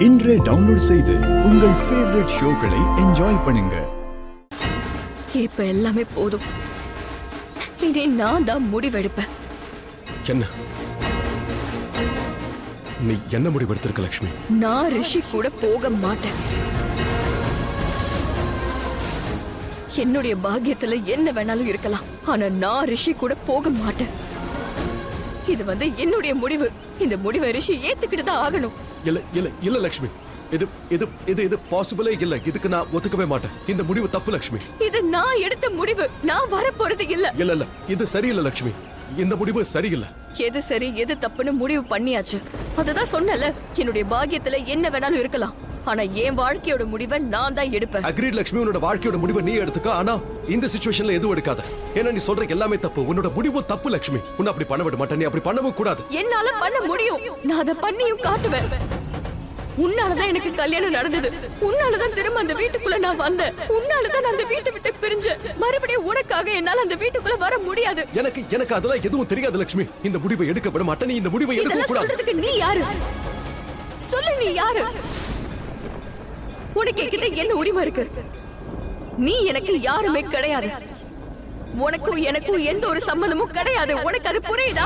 இன்றே டவுன்லோட் செய்து உங்கள் ஃபேவரட் ஷோக்களை என்ஜாய் பண்ணுங்க. இப்ப எல்லாமே போதும். இனி நான் தான் முடிவெடுப்பேன். என்ன நீ என்ன முடிவெடுத்திருக்க லட்சுமி? நான் ரிஷி கூட போக மாட்டேன். என்னுடைய பாக்கியத்துல என்ன வேணாலும் இருக்கலாம், ஆனா நான் ரிஷி கூட போக மாட்டேன். இது என்னுடைய முடிவு. இந்த முடிவை ரிஷி ஏத்துக்கிட்டு தான் ஆகணும். இல்ல இல்ல இல்ல லட்சுமி, இது இது இது இது பாசிபிளே இல்ல. இதுக்கு நான் ஒத்துக்கவே மாட்டேன். இந்த முடிவு தப்பு லட்சுமி. இது நான் எடுத்த முடிவு. நான் வர போறது இல்ல. இல்ல இல்ல, இது சரியில்லை லட்சுமி. இந்த முடிவு சரியில்லை. எது சரி எது தப்புன்னு முடிவு பண்ணியாச்சு. அதுதான் சொன்னல, என்னுடைய பாக்கியத்துல என்ன வேணாலும் இருக்கலாம், ஆனா என் வாழ்க்கையோட முடிவை நான் தான் எடுப்பேன். அக்ரீட் லட்சுமி, உன்னோட வாழ்க்கையோட முடிவை நீ எடுத்துக்க. ஆனா இந்த சிச்சுவேஷன்ல எதுவும் எடுக்காத. ஏன்னா நீ சொல்ற எல்லாமே தப்பு. உன்னோட முடிவு தப்பு லட்சுமி. உன்னை அப்படி பண்ண விட மாட்டேன். நீ அப்படி பண்ணவும் கூடாது. என்னால பண்ண முடியும். நான் அதை பண்ணியும் காட்டுவேன். உன்னாலதான் எனக்கு கல்யாணம் நடந்தது. உன்னாலதான் திரும்ப அந்த வீட்டுக்குள்ள நான் வந்தேன். உன்னாலதான் நான் அந்த வீட்டை விட்டு பிரிஞ்சேன். மறுபடியும் உனக்காக என்னால அந்த வீட்டுக்குள்ள வர முடியாது. எனக்கு அதெல்லாம் எதுவும் தெரியாது லட்சுமி. இந்த முடிவை எடுக்க விட மாட்டேன். நீ இந்த முடிவை எடுக்க கூடாது. நீ யாரு சொல்லு? நீ யாரு? உனக்கு கிட்ட என்ன உரிமை இருக்கு? நீ எனக்கு யாருமே கிடையாது. உனக்கும் எனக்கும் எந்த ஒரு சம்பந்தமும் கிடையாது. உனக்கு அது புரியுதா?